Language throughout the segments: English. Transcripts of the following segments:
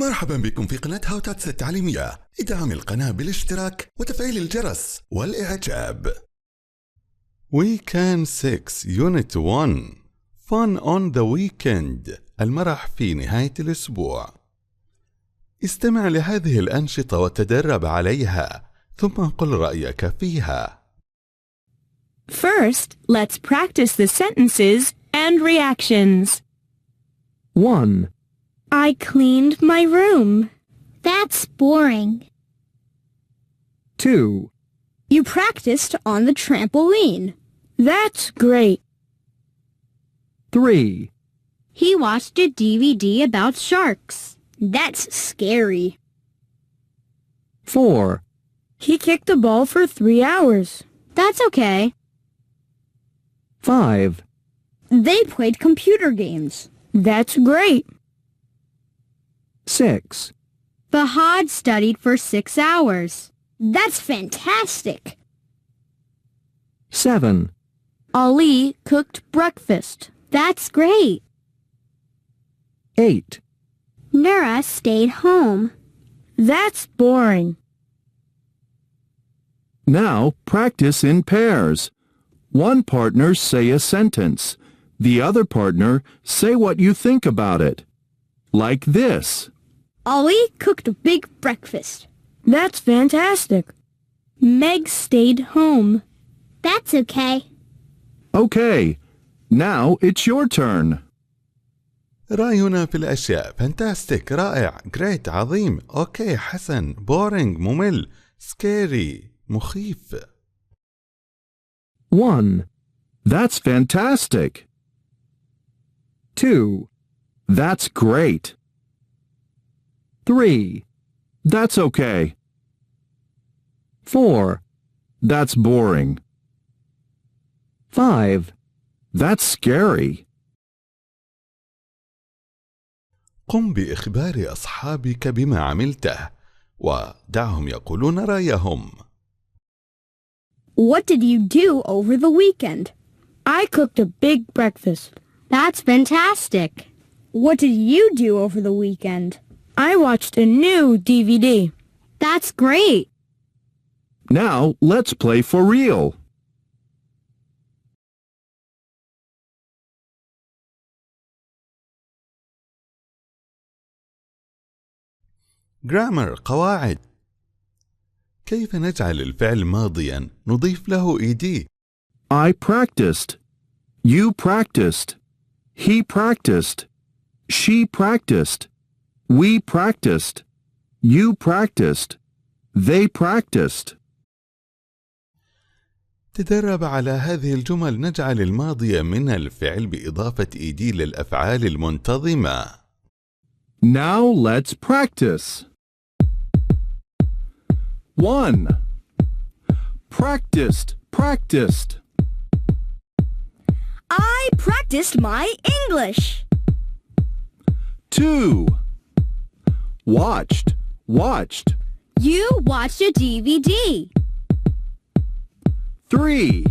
مرحبا بكم في قناة تاتس التعليمية. ادعم القناة بالاشتراك وتفعيل الجرس والإعجاب. Weekend 6 Unit 1 Fun on the Weekend. المرح في نهاية الأسبوع. استمع لهذه الأنشطة وتدرب عليها ثم قل رأيك فيها. First, let's practice the sentences and reactions. 1. I cleaned my room. That's boring. 2. You practiced on the trampoline. That's great. 3. He watched a DVD about sharks. That's scary. 4. He kicked the ball for 3 hours. That's okay. 5. They played computer games. That's great. 6. Fahad studied for 6 hours. That's fantastic. 7. Ali cooked breakfast. That's great. 8. Nura stayed home. That's boring. Now practice in pairs. One partner say a sentence. The other partner say what you think about it. Like this. Ali cooked a big breakfast. That's fantastic. Meg stayed home. That's okay. Okay. Now it's your turn. رأينا في الأشياء. Fantastic رائع. Great عظيم. أوكي حسن. Boring ممل. Scary مخيف. 1. That's fantastic. 2. That's great. 3. That's okay. 4. That's boring. 5. That's scary. قم بإخبار أصحابك بما عملته ودعهم يقولون رأيهم. What did you do over the weekend? I cooked a big breakfast. That's fantastic. What did you do over the weekend? I watched a new DVD. That's great. Now let's play for real. Grammar قواعد. كيف نجعل الفعل ماضيا نضيف له ed؟ I practiced. You practiced. He practiced. She practiced. We practiced. You practiced. They practiced. تدرب على هذه الجمل. نجعل الماضي من الفعل بإضافة ed للأفعال المنتظمة. Now let's practice. 1. Practiced. Practiced. I practiced my English. 2. Watched. Watched. You watched a DVD. 3.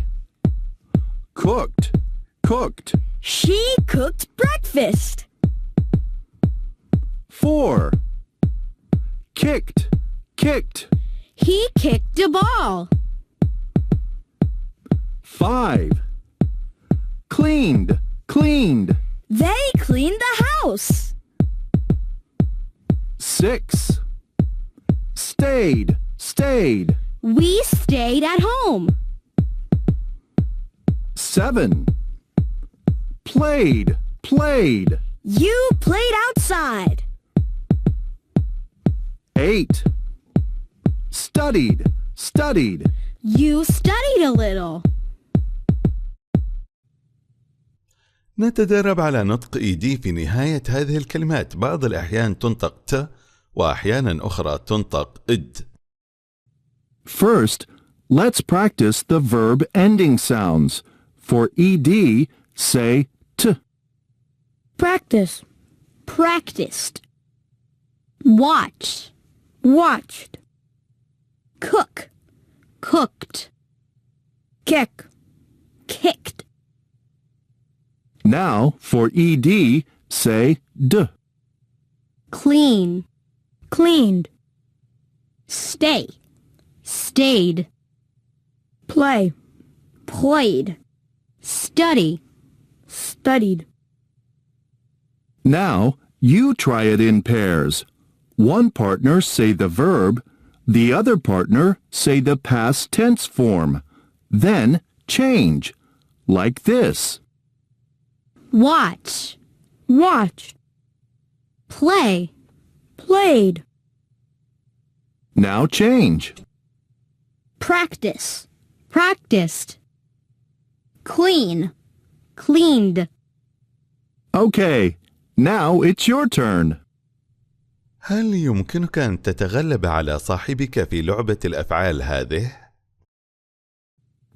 Cooked. Cooked. She cooked breakfast. 4. Kicked. Kicked. He kicked a ball. 5. Cleaned. Cleaned. They cleaned the house. 6. Stayed. Stayed. We stayed at home. 7. Played. Played. You played outside. 8. Studied. Studied. You studied a little. نتدرب على نطق ed في نهاية هذه الكلمات. بعض الأحيان تنطق ت وأحيانا أخرى تنطق id. First, let's practice the verb ending sounds. For ed, say t. Practice. Practiced. Watch. Watched. Cook. Cooked. Kick. Kicked. Now, for ed, say d. Clean. cleaned. Stay, stayed. Play, Played. Study, studied. Now, you try it in pairs. One partner say the verb, the other partner say the past tense form. Then change, like this. watch, Watched, play, played. Now change. practice, practiced. Clean, cleaned. Okay, now it's your turn. هل يمكنك أن تتغلب على صاحبك في لعبة الأفعال هذه؟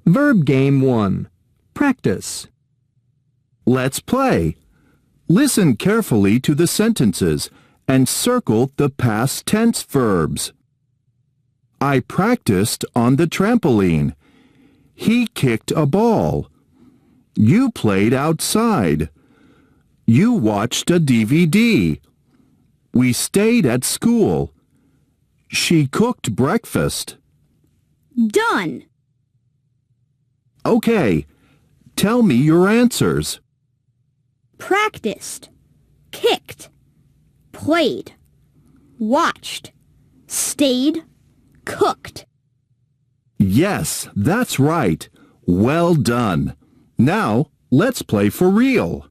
Verb Game 1. Practice. Let's play. Listen carefully to the sentences and circle the past tense verbs. I practiced on the trampoline. He kicked a ball. You played outside. You watched a DVD. We stayed at school. She cooked breakfast. Done. Okay, tell me your answers. Practiced, kicked, played, watched, stayed, cooked. Yes, that's right. Well done. Now, let's play for real.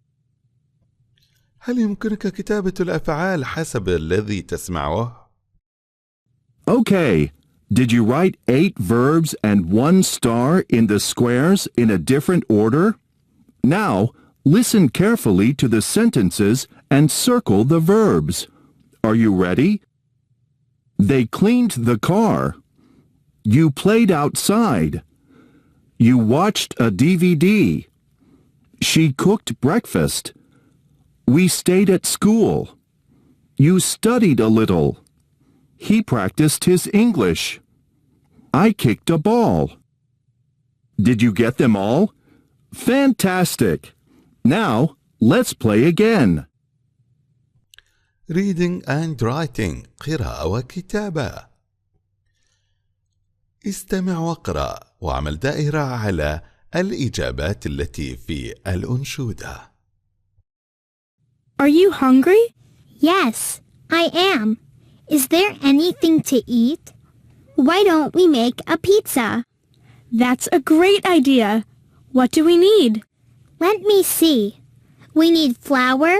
هل يمكنك كتابة الأفعال حسب الذي تسمعه؟ Okay, did you write 8 verbs and 1 star in the squares in a different order? Now, listen carefully to the sentences and circle the verbs. Are you ready? They cleaned the car. You played outside. You watched a DVD. She cooked breakfast. We stayed at school. You studied a little. He practiced his English. I kicked a ball. Did you get them all? Fantastic! Now, let's play again. Reading and writing قراءة وكتابة. استمع واقرأ واعمل دائرة على الإجابات التي في الأنشودة. Are you hungry? Yes, I am. Is there anything to eat? Why don't we make a pizza? That's a great idea. What do we need? Let me see. We need flour,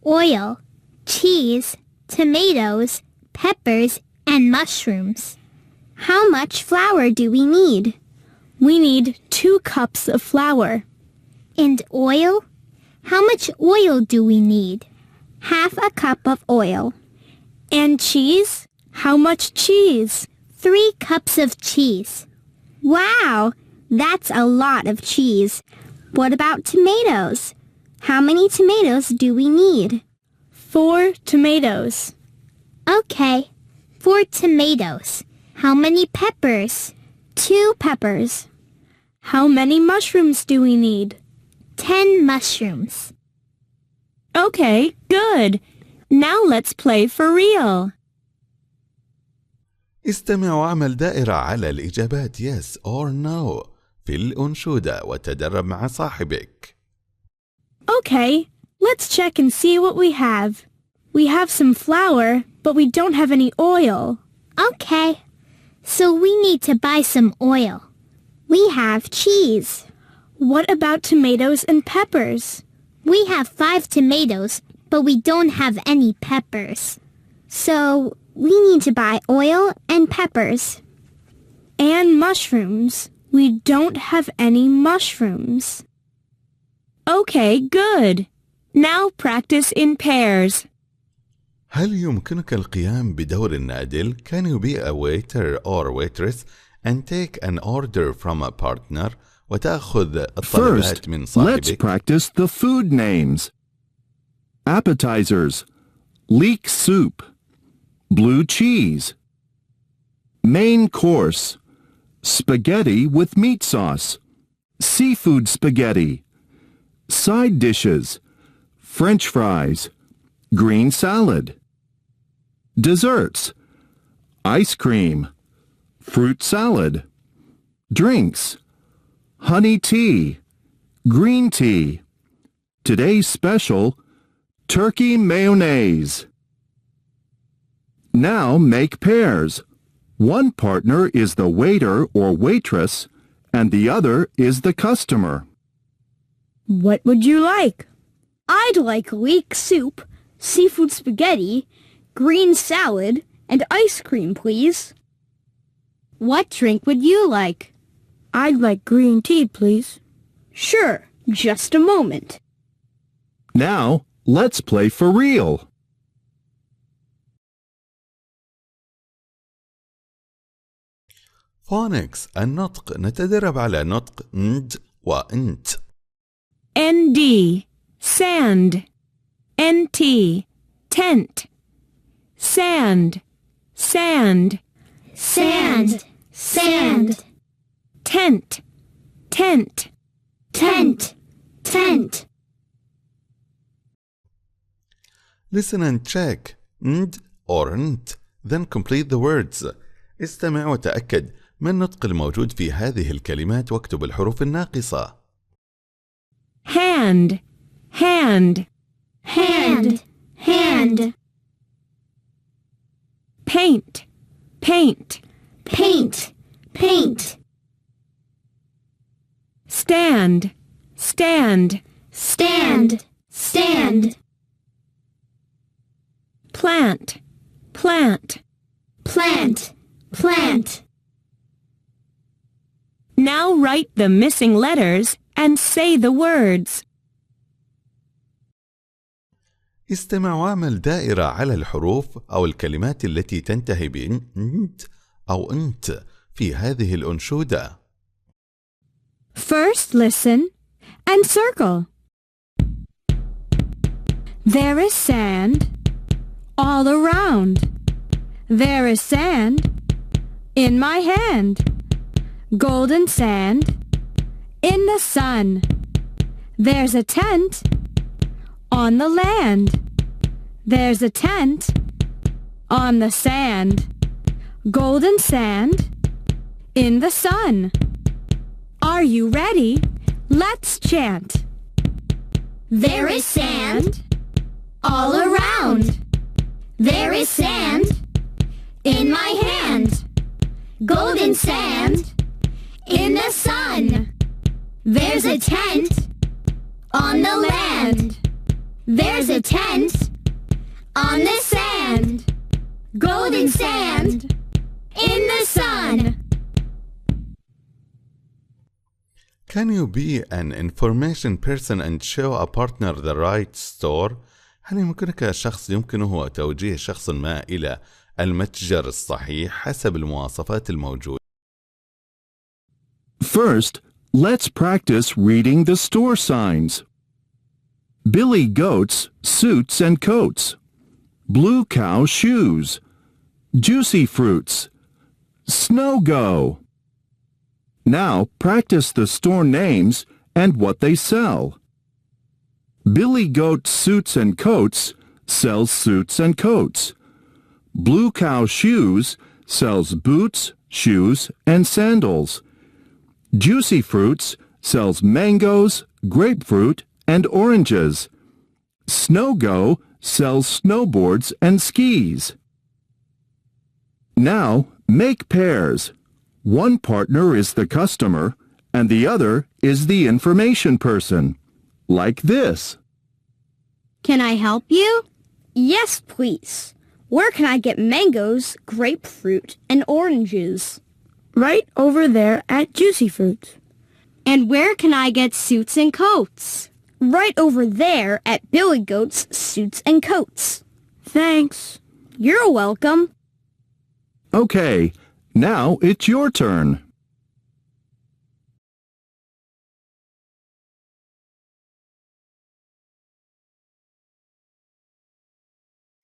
oil, cheese, tomatoes, peppers, and mushrooms. How much flour do we need? We need 2 cups of flour. And oil? How much oil do we need? Half a cup of oil. And cheese? How much cheese? 3 cups of cheese. Wow, that's a lot of cheese. What about tomatoes? How many tomatoes do we need? 4 tomatoes. Okay, 4 tomatoes. How many peppers? 2 peppers. How many mushrooms do we need? 10 mushrooms. Okay, good. Now let's play for real. استمع واعمل دائرة على الإجابات yes or no في الأنشودة وتدرب مع صاحبك. Okay, let's check and see what we have. We have some flour, but we don't have any oil. Okay, so we need to buy some oil. We have cheese. What about tomatoes and peppers? We have 5 tomatoes, but we don't have any peppers. So we need to buy oil and peppers. And mushrooms. We don't have any mushrooms. Okay, good. Now practice in pairs. هل يمكنك القيام بدور النادل? Can you be a waiter or waitress and take an order from a partner وتأخذ الطلبات First, من let's صاحبك؟ practice the food names. Appetizers. Leek soup. Blue cheese. Main course. Spaghetti with meat sauce. Seafood spaghetti. Side dishes. French fries. Green salad. desserts, ice cream, fruit salad, drinks, honey tea, green tea. Today's special, turkey mayonnaise. Now make pairs. One partner is the waiter or waitress, and the other is the customer. What would you like? I'd like leek soup, seafood spaghetti, green salad, and ice cream, please. What drink would you like? I'd like green tea, please. Sure, just a moment. Now, let's play for real. فونكس النطق. نتدرب على نطق ند وانت. ND sand, NT tent, sand, sand, Sand, sand, tent, tent, tent, tent. Listen and check nd or nt, then complete the words. استمع وتأكد من النطق الموجود في هذه الكلمات واكتب الحروف الناقصة. hand, hand, Hand, hand. paint, paint, Paint, paint. stand, stand, Stand, stand. plant, plant. Plant, plant. Now write the missing letters and say the words. استمع واعمل دائرة على الحروف أو الكلمات التي تنتهي بنت أو انت في هذه الأنشودة. First listen and circle. There is sand all around. There is sand in my hand. Golden sand in the sun. There's a tent on the land. There's a tent on the sand. Golden sand in the sun. Are you ready? Let's chant. There is sand all around. There is sand in my hand. Golden sand in the sun. There's a tent on the land. There's a tent on the sand. Golden sand in the sun. Can you be an information person and show a partner the right store? هل يمكنك يمكنه توجيه شخص ما إلى المتجر الصحيح حسب المواصفات الموجودة؟ First, let's practice reading the store signs. Billy Goat's suits and coats. Blue Cow shoes. Juicy fruits. Snow Go. Now practice the store names and what they sell. Billy Goat Suits and Coats sells suits and coats. Blue Cow Shoes sells boots, shoes, and sandals. Juicy Fruits sells mangoes, grapefruit, and oranges. Snow Go sells snowboards and skis. Now make pairs. One partner is the customer and the other is the information person. Like this. Can I help you? Yes, please. Where can I get mangoes, grapefruit, and oranges? Right over there at Juicy Fruit. And where can I get suits and coats? Right over there at Billy Goat's Suits and Coats. Thanks. You're welcome. Okay, now it's your turn.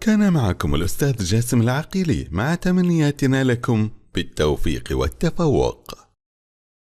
كان معكم الأستاذ جاسم العقيلي مع تمنياتنا لكم بالتوفيق والتفوق.